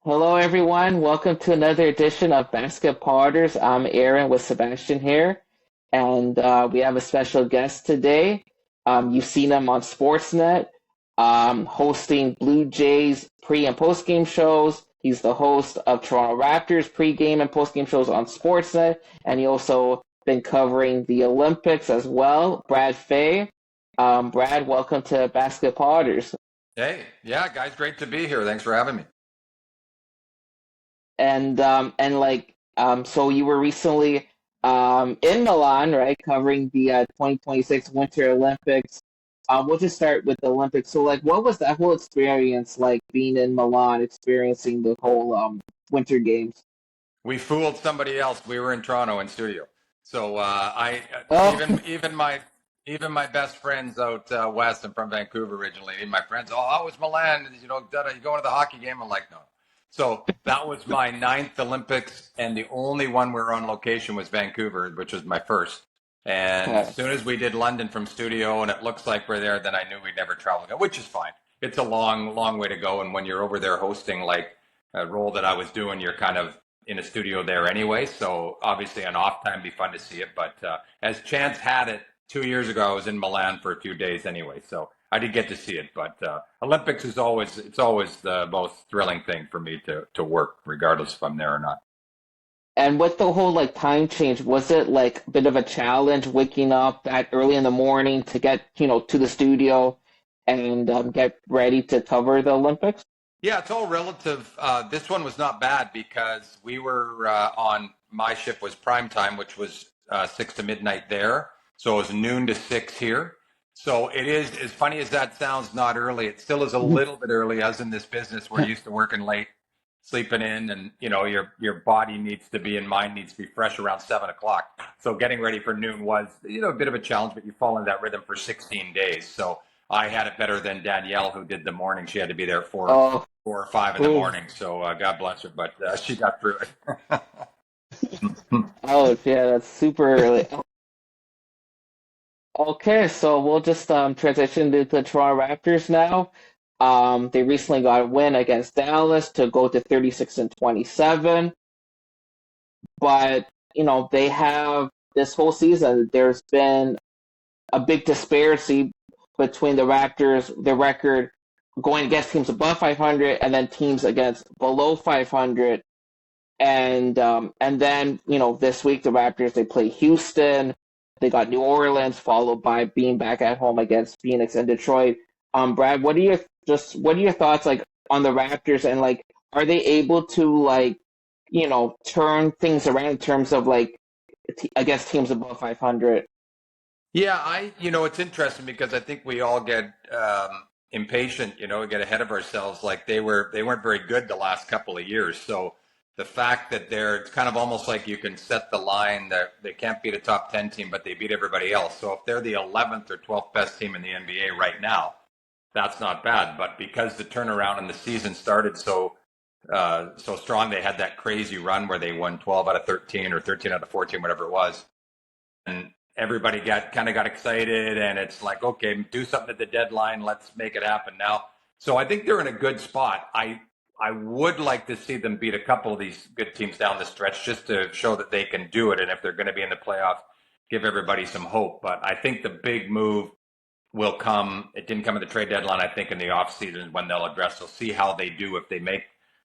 Hello, everyone. Welcome to another edition of BasketPodders. I'm Aaron with Sebastian here, and we have a special guest today. You've seen him on Sportsnet, hosting Blue Jays pre and post game shows. He's the host of Toronto Raptors pre-game and post game shows on Sportsnet, and he also been covering the Olympics as well. Brad Fay. Brad, welcome to BasketPodders. Hey, yeah, guys, great to be here. Thanks for having me. So you were recently in Milan, right, covering the 2026 Winter Olympics. We'll just start with the Olympics. So, like, what was that whole experience like being in Milan, experiencing the whole Winter Games? We fooled somebody else. We were in Toronto in studio. So I Oh, even my best friends out west. I'm from Vancouver originally. Even my friends, oh, how was Milan? You going to the hockey game? I'm like, no. So that was my ninth Olympics, and the only one we were on location was Vancouver, which was my first. And as okay. soon as we did London from studio, and it looks like we're there, then I knew we'd never travel again, which is fine. It's a long, long way to go, and when you're over there hosting like a role that I was doing, you're kind of in a studio there anyway. So obviously, on off time, be fun to see it. But as chance had it, 2 years ago, I was in Milan for a few days anyway, so I did get to see it. But Olympics is always the most thrilling thing for me to work, regardless if I'm there or not. And with the whole like time change, was it like a bit of a challenge waking up that early in the morning to get to the studio and get ready to cover the Olympics? Yeah, it's all relative. This one was not bad because we were on my shift was prime time, which was 6 to midnight there. So it was noon to 6 here. So it is, as funny as that sounds, not early. It still is a little bit early, as in this business. We're used to working late, sleeping in, and your body needs to be and mind needs to be fresh around 7 o'clock. So getting ready for noon was a bit of a challenge, but you fall into that rhythm for 16 days. So I had it better than Danielle, who did the morning. She had to be there for Oh, 4 or 5 in the ooh. morning. So God bless her, but she got through it. Oh, yeah, that's super early. Okay, so we'll just transition to the Toronto Raptors now. They recently got a win against Dallas to go to 36 and 27, but they have this whole season. There's been a big disparity between the Raptors, the record going against teams above 500, and then teams against below 500. And then this week the Raptors they play Houston, they got New Orleans, followed by being back at home against Phoenix and Detroit. Brad, what are your thoughts like on the Raptors and like are they able to like turn things around in terms of like against teams above 500? Yeah, it's interesting because I think we all get impatient, we get ahead of ourselves. Like they weren't very good the last couple of years. So the fact that it's kind of almost like you can set the line that they can't beat a top 10 team, but they beat everybody else. So if they're the 11th or 12th best team in the NBA right now, that's not bad. But because the turnaround in the season started so strong, they had that crazy run where they won 12 out of 13 or 13 out of 14, whatever it was, and everybody got excited, and it's like, okay, do something at the deadline, let's make it happen now. So I think they're in a good spot. I would like to see them beat a couple of these good teams down the stretch just to show that they can do it, and if they're going to be in the playoffs, give everybody some hope. But I think the big move will come. It didn't come at the trade deadline. I think in the offseason when they'll address. They'll see how they do if they make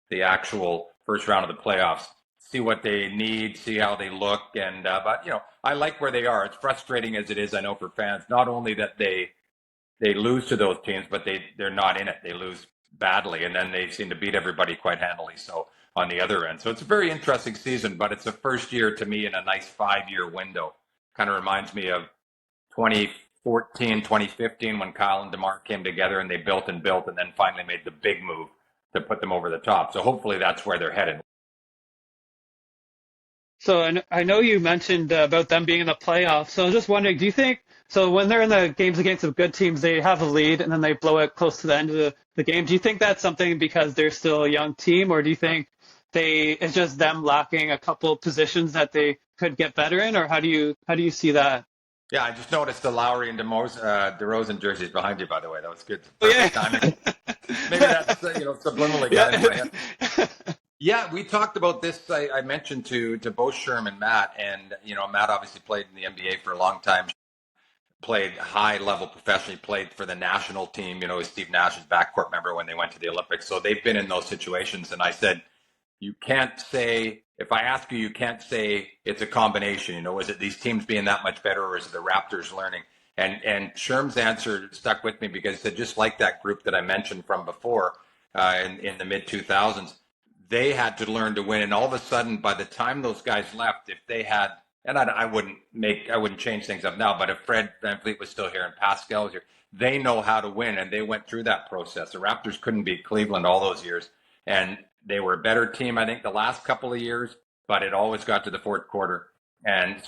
the actual first round of the playoffs. See what they need, see how they look, and but I like where they are. It's frustrating as it is, I know, for fans. Not only that they lose to those teams, but they're not in it. They lose badly, and then they seem to beat everybody quite handily. So on the other end, so it's a very interesting season. But it's the first year to me in a nice 5 year window. Kind of reminds me of 2014, 2015 when Kyle and DeMar came together and they built and built, and then finally made the big move to put them over the top. So hopefully that's where they're headed. So I know you mentioned about them being in the playoffs. So I was just wondering, do you think so when they're in the games against the good teams, they have a lead and then they blow it close to the end of the game? Do you think that's something because they're still a young team, or do you think it's just them lacking a couple of positions that they could get better in, or how do you see that? Yeah, I just noticed the Lowry and DeRozan jerseys behind you, by the way. That was good. Oh Perfect timing. yeah. Maybe that's subliminally got into my head. Yeah, we talked about this. I mentioned to both Sherm and Matt, and Matt obviously played in the NBA for a long time, played high level professionally, played for the national team. As Steve Nash's backcourt member when they went to the Olympics. So they've been in those situations, and I said, you can't say, if I ask you, you can't say it's a combination. Is it these teams being that much better, or is it the Raptors learning? And Sherm's answer stuck with me because he said, just like that group that I mentioned from before in the mid 2000s, they had to learn to win. And all of a sudden, by the time those guys left, if they had, and I wouldn't change things up now, but if Fred VanVleet was still here and Pascal was here, they know how to win, and they went through that process. The Raptors couldn't beat Cleveland all those years, and they were a better team, I think, the last couple of years, but it always got to the fourth quarter, and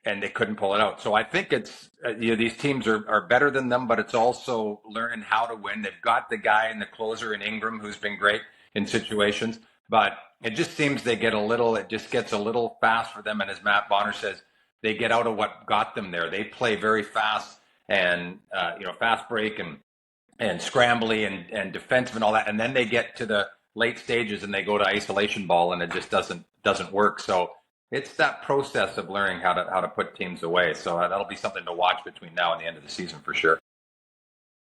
they couldn't pull it out. So I think it's these teams are better than them, but it's also learning how to win. They've got the guy and the closer in Ingram who's been great in situations, but it just seems it just gets a little fast for them. And as Matt Bonner says, they get out of what got them there. They play very fast and fast break and scrambly and defensive and all that, and then they get to the late stages and they go to isolation ball and it just doesn't work. So it's that process of learning how to put teams away. So that'll be something to watch between now and the end of the season for sure.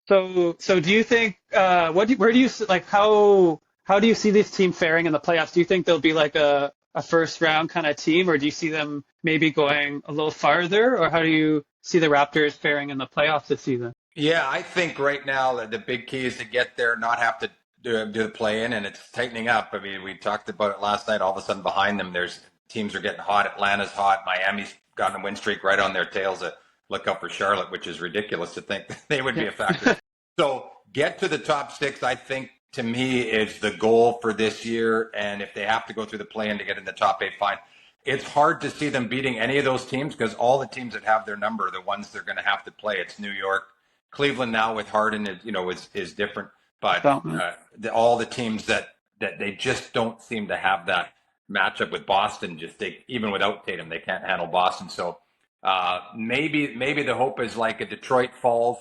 So do you think how do you see this team faring in the playoffs? Do you think they'll be like a first round kind of team, or do you see them maybe going a little farther, or how do you see the Raptors faring in the playoffs this season? Yeah, I think right now that the big key is to get there, not have to do the play in, and it's tightening up. I mean, we talked about it last night. All of a sudden behind them, there's teams are getting hot. Atlanta's hot. Miami's gotten a win streak right on their tails. Look out for Charlotte, which is ridiculous to think they would be a factor. So get to the top six, I think, to me, is the goal for this year. And if they have to go through the play-in to get in the top eight, fine. It's hard to see them beating any of those teams because all the teams that have their number are the ones they're going to have to play. It's New York. Cleveland now with Harden is different. But all the teams that they just don't seem to have that matchup with Boston. Even without Tatum, they can't handle Boston. So maybe the hope is like a Detroit Falls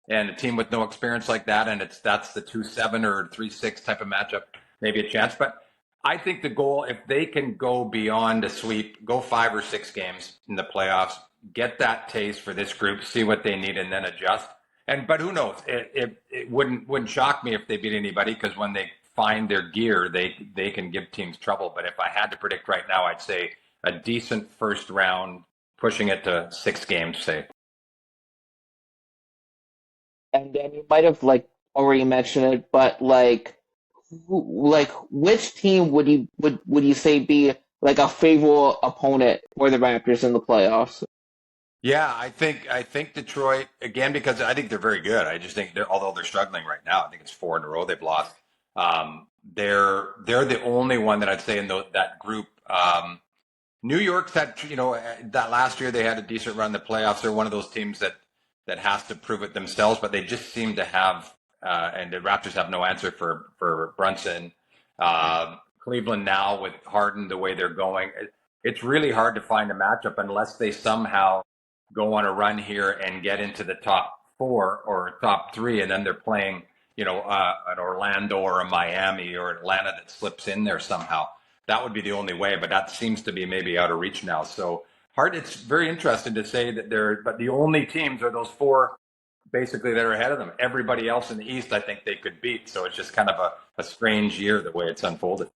and a team with no experience like that, and that's the 2-7 or 3-6 type of matchup, maybe a chance. But I think the goal, if they can go beyond a sweep, go 5 or 6 games in the playoffs, get that taste for this group, see what they need, and then adjust. But who knows? It wouldn't shock me if they beat anybody, because when they find their gear, they can give teams trouble. But if I had to predict right now, I'd say a decent first round, pushing it to 6 games, say. And then you might have already mentioned it, but which team would you say be like a favorable opponent for the Raptors in the playoffs? Yeah, I think Detroit, again, because I think they're very good. I just think although they're struggling right now, I think it's 4 in a row they've lost. They're the only one that I'd say in that group. New York's had, that last year they had a decent run in the playoffs. They're one of those teams that has to prove it themselves, but they just seem to have, and the Raptors have no answer for Brunson. Cleveland now with Harden the way they're going, it's really hard to find a matchup unless they somehow go on a run here and get into the top 4 or top 3, and then they're playing, an Orlando or a Miami or Atlanta that slips in there somehow. That would be the only way, but that seems to be maybe out of reach now. So it's very interesting to say that but the only teams are those 4 basically that are ahead of them. Everybody else in the East, I think they could beat. So it's just kind of a strange year the way it's unfolded.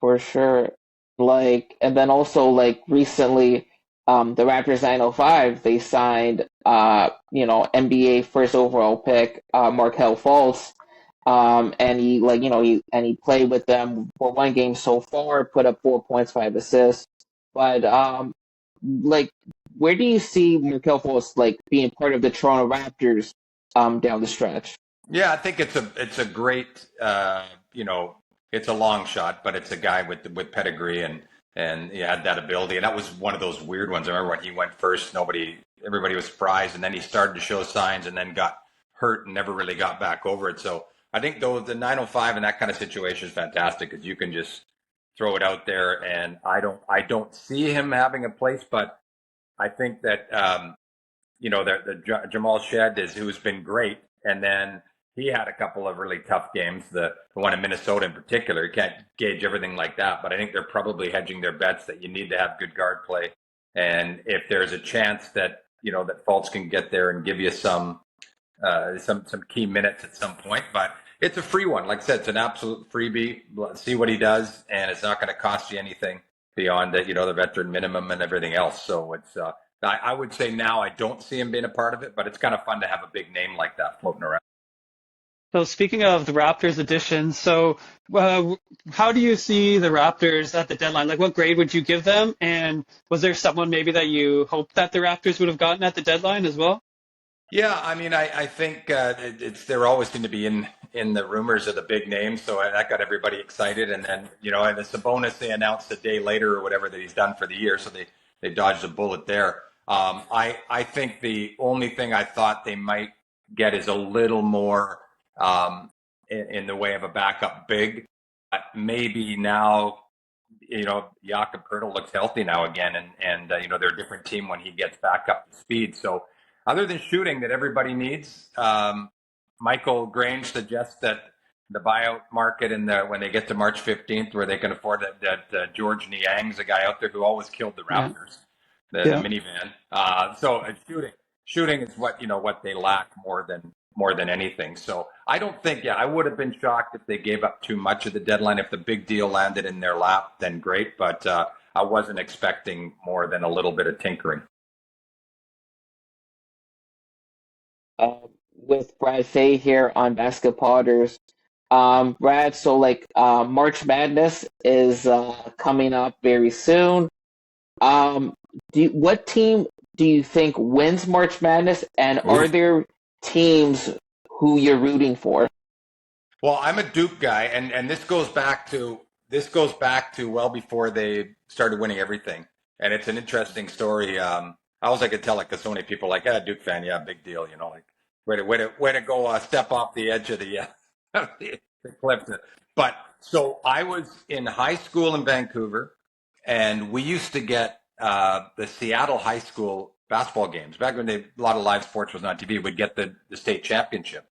For sure. And then also recently, the Raptors 905, they signed, NBA first overall pick, Markelle Fultz. And he played with them for 1 game so far, put up 4 points, 5 assists. But where do you see Markelle Fultz being part of the Toronto Raptors down the stretch? Yeah, I think it's a great it's a long shot, but it's a guy with pedigree and he had that ability. And that was one of those weird ones. I remember when he went first, everybody was surprised, and then he started to show signs and then got hurt and never really got back over it. So I think the 905 in that kind of situation is fantastic because you can just throw it out there, and I don't see him having a place, but I think that the Jamal Shed who's been great, and then he had a couple of really tough games. The one in Minnesota in particular, you can't gauge everything like that, but I think they're probably hedging their bets that you need to have good guard play. And if there's a chance that, that Fultz can get there and give you some key minutes at some point, but it's a free one. Like I said, it's an absolute freebie. Let's see what he does, and it's not going to cost you anything beyond the veteran minimum and everything else. So it's I would say now I don't see him being a part of it, but it's kind of fun to have a big name like that floating around. So speaking of the Raptors additions, so how do you see the Raptors at the deadline? Like, what grade would you give them? And was there someone maybe that you hoped that the Raptors would have gotten at the deadline as well? Yeah, I mean, I think they're always going to be in the rumors of the big names, so that got everybody excited. And then and the Sabonis they announced a day later or whatever that he's done for the year, so they dodged a bullet there. I think the only thing I thought they might get is a little more in the way of a backup big. Maybe now, Jakob Poeltl looks healthy now again, and they're a different team when he gets back up to speed. So other than shooting that everybody needs, Michael Grange suggests that the buyout market when they get to March 15th, where they can afford that George Niang's a guy out there who always killed the Raptors, the minivan. So shooting is what they lack more than anything. So I don't think, I would have been shocked if they gave up too much of the deadline. If the big deal landed in their lap, then great. But I wasn't expecting more than a little bit of tinkering. With Brad Fay here on BasketPodders. Brad, so March Madness is coming up very soon. What team do you think wins March Madness, and are there teams who you're rooting for? Well, I'm a Duke guy, and this goes back to well before they started winning everything. And it's an interesting story. I always could tell so many people Duke fan, yeah, big deal, way to go step off the edge of the cliff. But so I was in high school in Vancouver, and we used to get the Seattle high school basketball games. Back when a lot of live sports was on TV, would get the state championship.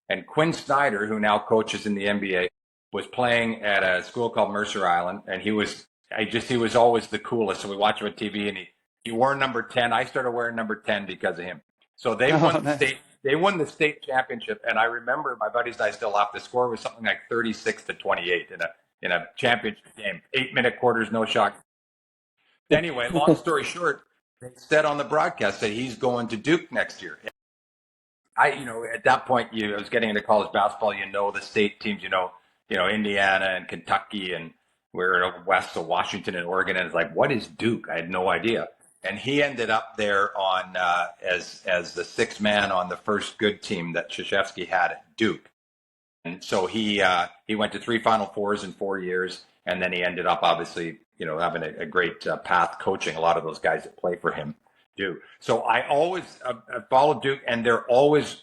And Quinn Snyder, who now coaches in the NBA, was playing at a school called Mercer Island, and he was always the coolest. So we watch him on TV, and he wore number 10. I started wearing number 10 because of him. So they won the state championship, and I remember my buddies and I still laugh. The score was something like 36-28 in a championship game. 8-minute quarters, no shot. Anyway, long story short, they said on the broadcast that he's going to Duke next year. At that point, I was getting into college basketball. The state teams. Indiana and Kentucky, and we're west of Washington and Oregon. And it's like, what is Duke? I had no idea. And he ended up there on as the sixth man on the first good team that Krzyzewski had at Duke. And so he went to 3 Final Fours in 4 years, and then he ended up obviously having a great path coaching a lot of those guys that play for him do. So I always followed Duke, and they're always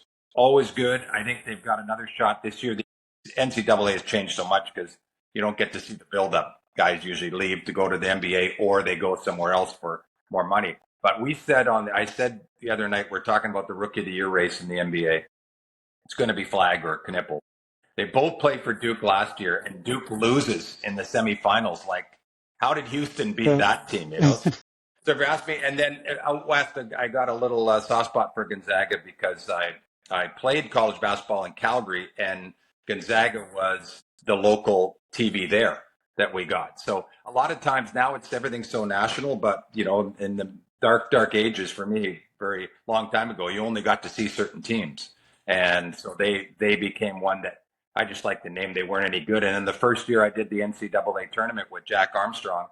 good. I think they've got another shot this year. The NCAA has changed so much because you don't get to see the build-up. Guys usually leave to go to the NBA, or they go somewhere else for more money. But I said the other night, we're talking about the Rookie of the Year race in the NBA. It's going to be Flagg or Knippel. They both played for Duke last year, and Duke loses in the semifinals. How did Houston beat that team? So if you ask me, and then out west, I got a little soft spot for Gonzaga because I played college basketball in Calgary, and Gonzaga was the local TV there that we got. So a lot of times now everything's so national, but in the dark ages for me, very long time ago, you only got to see certain teams. And so they became one that I just like the name. They weren't any good. And in the first year I did the NCAA tournament with Jack Armstrong,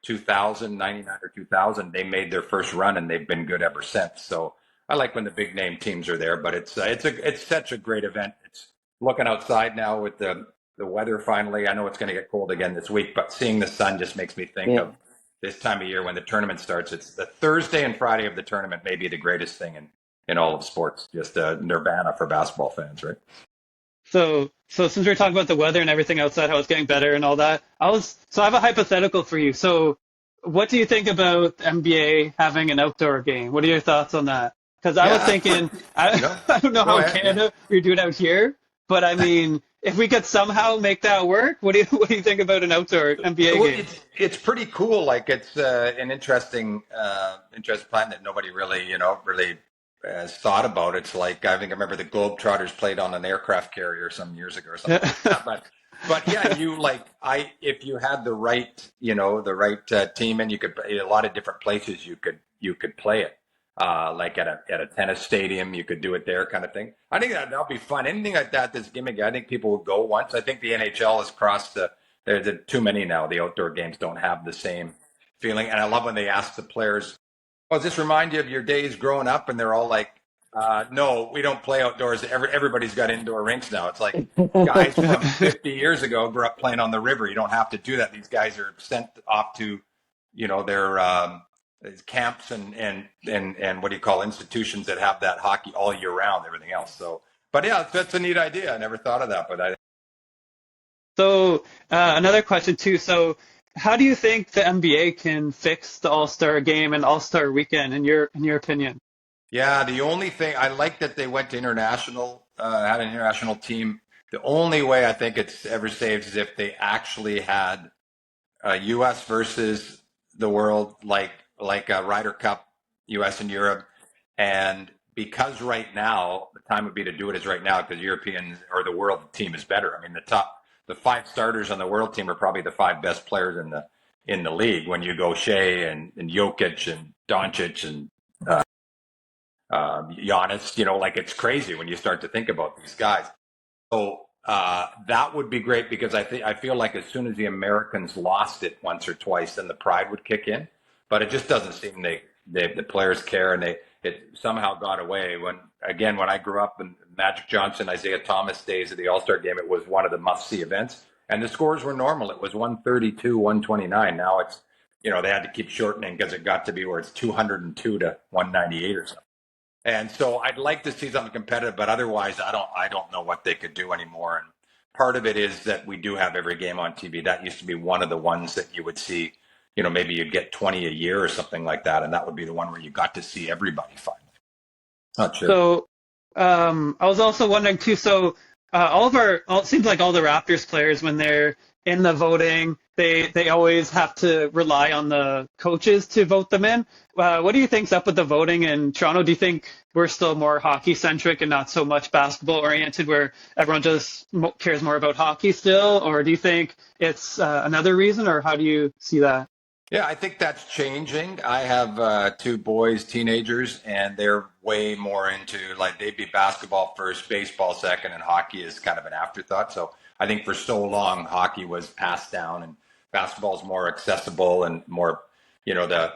99 or 2000, they made their first run, and they've been good ever since. So I like when the big name teams are there, but it's such a great event. It's looking outside now with the weather finally. I know it's going to get cold again this week, but seeing the sun just makes me think of this time of year when the tournament starts. It's the Thursday and Friday of the tournament, maybe the greatest thing in all of sports. Just nirvana for basketball fans, right? So since we're talking about the weather and everything outside, how it's getting better and all that, I have a hypothetical for you. So what do you think about the NBA having an outdoor game? What are your thoughts on that? Because I was thinking, I don't know how in Canada we do it out here, But I mean, if we could somehow make that work, what do you think about an outdoor NBA Well, game? it's pretty cool. Like it's an interesting plan that nobody really really has thought about. It's like I think I remember the Globetrotters played on an aircraft carrier some years ago or something like that. But yeah, if you had the right team, and you could a lot of different places you could play it. Like at a tennis stadium, you could do it there, kind of thing. I think that'll be fun. Anything like that that's gimmicky, I think people will go once. I think the NHL has crossed there's too many now. The outdoor games don't have the same feeling. And I love when they ask the players, "Oh, does this remind you of your days growing up?" And they're all like, "No, we don't play outdoors. Everybody's got indoor rinks now." It's like guys from 50 years ago grew up playing on the river. You don't have to do that. These guys are sent off to, their camps and what do you call institutions that have that hockey all year round, everything else. So, but yeah, that's a neat idea. I never thought of that, but So another question too. So how do you think the NBA can fix the All-Star game and All-Star weekend in your opinion? Yeah, the only thing I like that they went to international, had an international team. The only way I think it's ever saved is if they actually had U.S. versus the world, like a Ryder Cup, U.S. and Europe, and because right now the time would be to do it is right now because European or the world team is better. I mean, the five starters on the world team are probably the five best players in the league. When you go Shea and Jokic and Doncic and Giannis, like it's crazy when you start to think about these guys. So that would be great because I feel like as soon as the Americans lost it once or twice, then the pride would kick in. But it just doesn't seem the players care, and it somehow got away. When I grew up in Magic Johnson, Isaiah Thomas days of the All-Star game, it was one of the must-see events, and the scores were normal. It was 132, 129. Now it's they had to keep shortening because it got to be where it's 202 to 198 or something. And so I'd like to see something competitive, but otherwise I don't know what they could do anymore. And part of it is that we do have every game on TV. That used to be one of the ones that you would see, maybe you'd get 20 a year or something like that. And that would be the one where you got to see everybody finally. Not sure. So I was also wondering too. So it seems like all the Raptors players, when they're in the voting, they always have to rely on the coaches to vote them in. What do you think's up with the voting in Toronto? Do you think we're still more hockey centric and not so much basketball oriented, where everyone just cares more about hockey still, or do you think it's another reason, or how do you see that? Yeah, I think that's changing. I have two boys, teenagers, and they're way more into they'd be basketball first, baseball second, and hockey is kind of an afterthought. So I think for so long hockey was passed down, and basketball is more accessible and more, the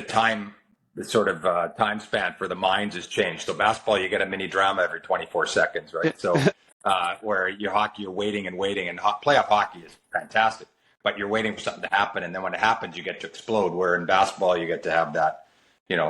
time, the sort of time span for the minds has changed. So basketball, you get a mini drama every 24 seconds, right? So where hockey, you're waiting and waiting, and playoff hockey is fantastic. But you're waiting for something to happen, and then when it happens, you get to explode. Where in basketball, you get to have that,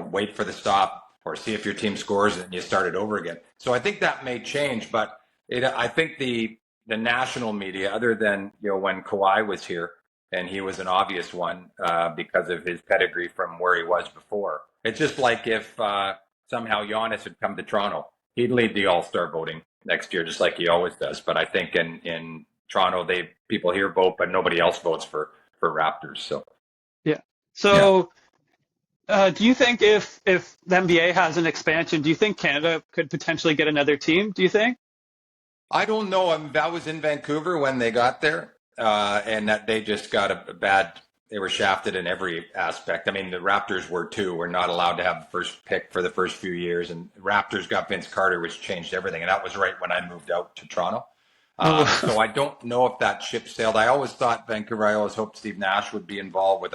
wait for the stop or see if your team scores, and you start it over again. So I think that may change, but I think the national media, other than when Kawhi was here, and he was an obvious one because of his pedigree from where he was before. It's just like if somehow Giannis had come to Toronto, he'd lead the All-Star voting next year, just like he always does. But I think in Toronto, people here vote, but nobody else votes for Raptors. So yeah. So do you think if the NBA has an expansion, do you think Canada could potentially get another team? Do you think? I don't know. I mean, that was in Vancouver when they got there, and that they just got a bad. They were shafted in every aspect. I mean, the Raptors were too. We're not allowed to have the first pick for the first few years, and the Raptors got Vince Carter, which changed everything. And that was right when I moved out to Toronto. So I don't know if that ship sailed. I always thought Vancouver. I always hoped Steve Nash would be involved with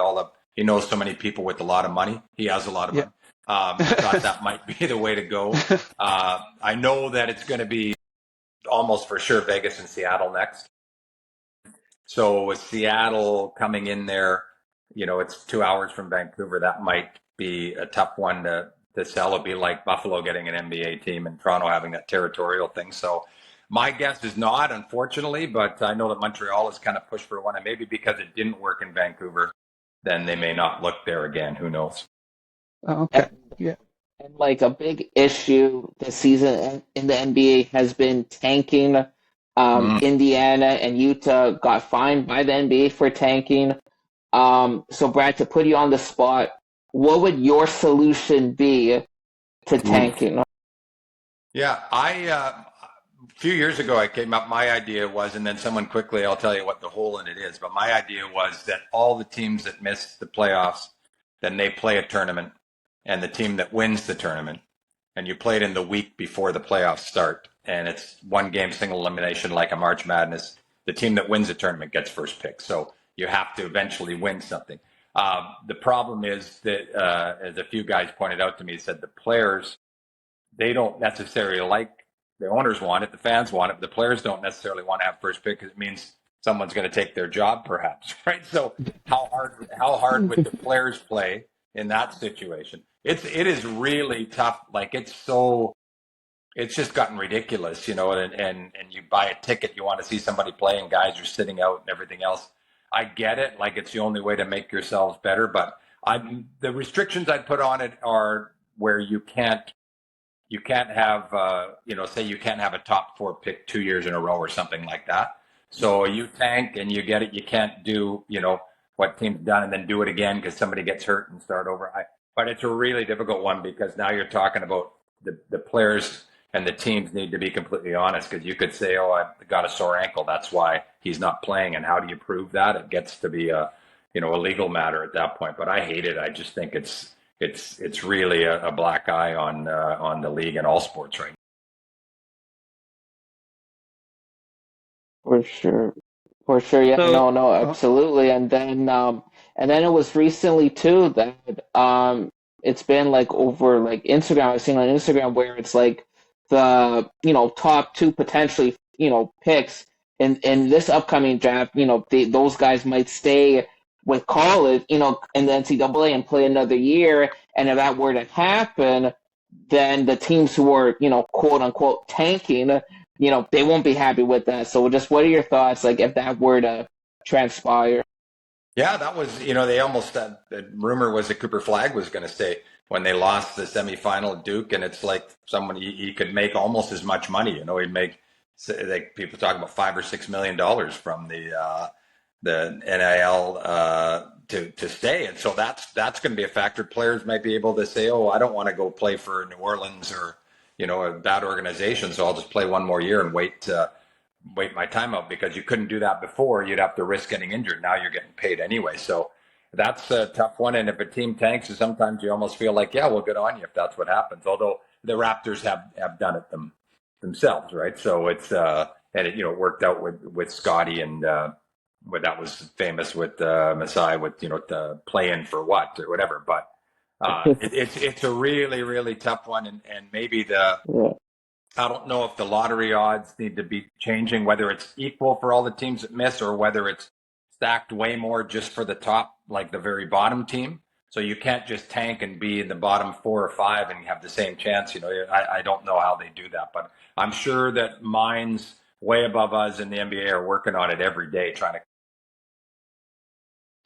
he knows so many people with a lot of money. He has a lot of money. I thought that might be the way to go. I know that it's going to be almost for sure Vegas and Seattle next. So with Seattle coming in there, it's 2 hours from Vancouver. That might be a tough one to sell. It'd be like Buffalo getting an NBA team and Toronto having that territorial thing. So my guess is not, unfortunately, but I know that Montreal has kind of pushed for one, and maybe because it didn't work in Vancouver, then they may not look there again. Who knows? Oh, okay. Yeah. And like a big issue this season in the NBA has been tanking. Mm. Indiana and Utah got fined by the NBA for tanking. So Brad, to put you on the spot, what would your solution be to tanking? Yeah, a few years ago I came up. My idea was, and then someone quickly, I'll tell you what the hole in it is. But my idea was that all the teams that miss the playoffs, then they play a tournament, and the team that wins the tournament, and you play it in the week before the playoffs start, and it's one game single elimination like a March Madness. The team that wins the tournament gets first pick, so you have to eventually win something. The problem is that, as a few guys pointed out to me, said the players, they don't necessarily like, the owners want it, the fans want it, but the players don't necessarily want to have first pick because it means someone's going to take their job, perhaps, right? So how hard would the players play in that situation? It is really tough. Like it's just gotten ridiculous, and you buy a ticket, you want to see somebody play, and guys are sitting out and everything else. I get it, like it's the only way to make yourselves better, but the restrictions I'd put on it are where you can't have, say you can't have a top 4 pick 2 years in a row or something like that. So you tank and you get it. You can't do, what team's done and then do it again because somebody gets hurt and start over. But it's a really difficult one because now you're talking about the players and the teams need to be completely honest, because you could say, oh, I've got a sore ankle, that's why he's not playing. And how do you prove that? It gets to be a legal matter at that point. But I hate it. I just think it's really a black eye on the league and all sports right now. For sure. For sure. Yeah, So, no, absolutely. And then it was recently too that it's been like over like Instagram. I've seen on Instagram where it's like the top two potentially picks in this upcoming draft. Those guys might stay with college, in the NCAA and play another year. And if that were to happen, then the teams who are quote unquote tanking, they won't be happy with that. So just what are your thoughts, like, if that were to transpire? Yeah, that was, they almost, the rumor was that Cooper Flagg was going to stay when they lost the semifinal at Duke. And it's like he could make almost as much money. He'd make, like, people talk about $5 or $6 million from the NIL to stay. And so that's going to be a factor. Players might be able to say, oh, I don't want to go play for New Orleans or, a bad organization. So I'll just play one more year and wait my time out, because you couldn't do that before. You'd have to risk getting injured. Now you're getting paid anyway. So that's a tough one. And if a team tanks, sometimes you almost feel like, yeah, well, good on you if that's what happens. Although the Raptors have done it themselves, right? So it's and it worked out with Scotty and what that was famous with Masai with the play-in for what or whatever. But it's a really, really tough one, and maybe Yeah. I don't know if the lottery odds need to be changing, whether it's equal for all the teams that miss or whether it's stacked way more just for the top, like the very bottom team. So you can't just tank and be in the bottom 4 or 5 and have the same chance. I don't know how they do that, but I'm sure that minds way above us in the NBA are working on it every day, trying to.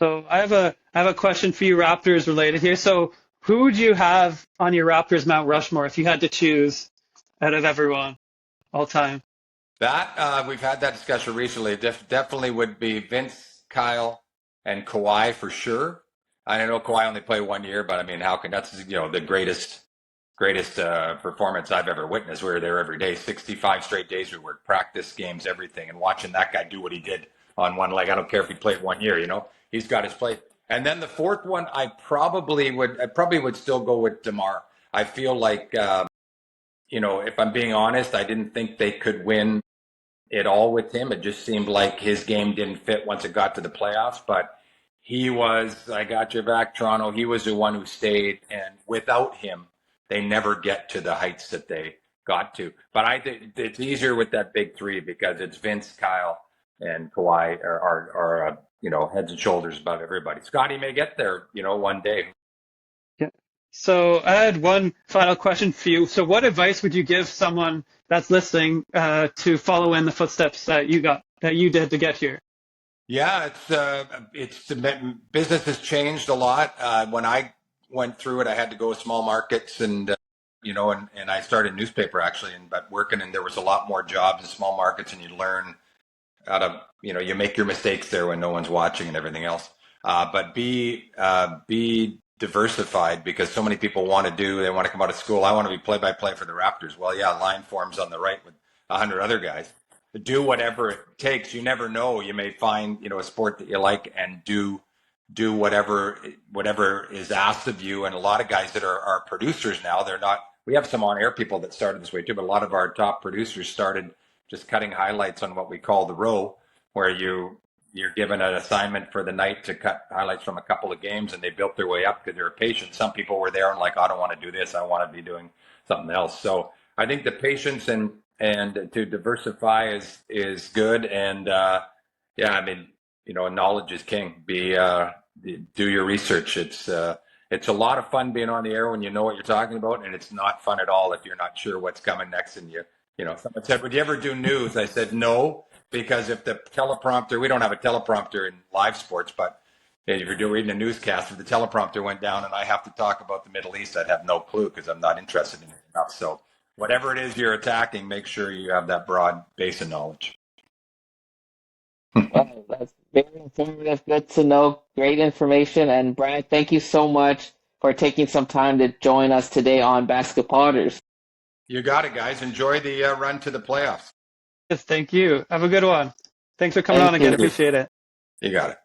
so I have a question for you, Raptors related here. So who would you have on your Raptors Mount Rushmore if you had to choose out of everyone all time? That we've had that discussion recently. Definitely would be Vince, Kyle, and Kawhi for sure. I know Kawhi only played 1 year, but I mean, how can that's the greatest performance I've ever witnessed. We were there every day, 65 straight days. We worked practice, games, everything, and watching that guy do what he did on one leg. I don't care if he played 1 year. He's got his play. And then the fourth one, I probably would still go with DeMar. I feel like. If I'm being honest, I didn't think they could win it all with him. It just seemed like his game didn't fit once it got to the playoffs. But he was, I got your back, Toronto. He was the one who stayed. And without him, they never get to the heights that they got to. But I think it's easier with that big three because it's Vince, Kyle, and Kawhi are heads and shoulders above everybody. Scotty may get there, one day. Yeah. So I had one final question for you. So what advice would you give someone that's listening to follow in the footsteps that you did to get here? Yeah, it's the business has changed a lot. When I went through it, I had to go to small markets and and I started newspaper actually, but working, and there was a lot more jobs in small markets, and you learn how to, you make your mistakes there when no one's watching and everything else. But be diversified, because so many people they want to come out of school. I want to be play-by-play for the Raptors. Well, yeah, line forms on the right with 100 other guys. Do whatever it takes. You never know. You may find, a sport that you like and do whatever is asked of you. And a lot of guys that are producers now, they're not. We have some on-air people that started this way too, but a lot of our top producers started just cutting highlights on what we call the row, where you're given an assignment for the night to cut highlights from a couple of games, and they built their way up because they're patient. Some people were there and like, I don't want to do this. I want to be doing something else. So I think the patience and to diversify is good. And knowledge is king. Do your research. It's a lot of fun being on the air when you know what you're talking about, and it's not fun at all if you're not sure what's coming next. And someone said, "Would you ever do news?" I said, "No, because if the teleprompter, we don't have a teleprompter in live sports, but if you're reading a newscast, if the teleprompter went down and I have to talk about the Middle East, I'd have no clue because I'm not interested in it enough." So whatever it is you're attacking, make sure you have that broad base of knowledge. Well, that's very informative. Good to know. Great information. And Brad, thank you so much for taking some time to join us today on BasketPodders. You got it, guys. Enjoy the run to the playoffs. Yes, thank you. Have a good one. Thanks for coming on again. Appreciate it. You got it.